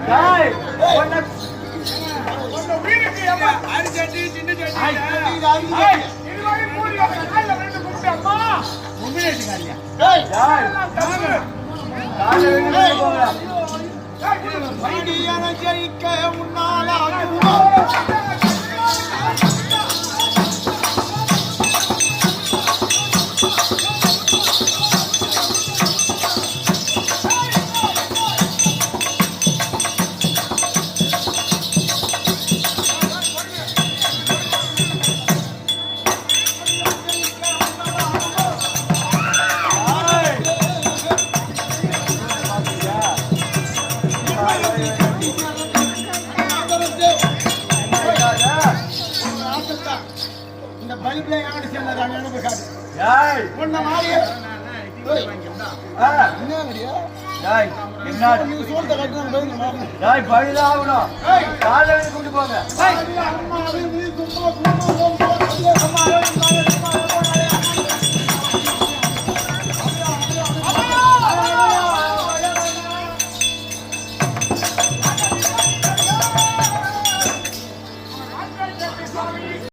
டேய் ஒண்ணு வீட்டுக்கு ஏமா அரிச்சட்டி சின்ன சட்டி இது மாதிரி மூடி அந்த கால்ல ரெண்டு கும்பிட்டு அம்மா மும்பினேச்சுக்காரியா டேய் கால்ல ரெண்டு போங்க வைடியன ஜெயிக்க முன்னால இந்த பல்ப்ல யாரு சேர்ந்தாங்க எனக்கு காட்டு டேய் ஒண்ணு மாறியே என்னங்கடியா டேய் என்ன நீ சொல்றத கட்டணும் போய் மாறணும் டேய் பழிதான் ஆகணும் கால்ல ரெண்டு கூட்டி போங்க அம்மா நீ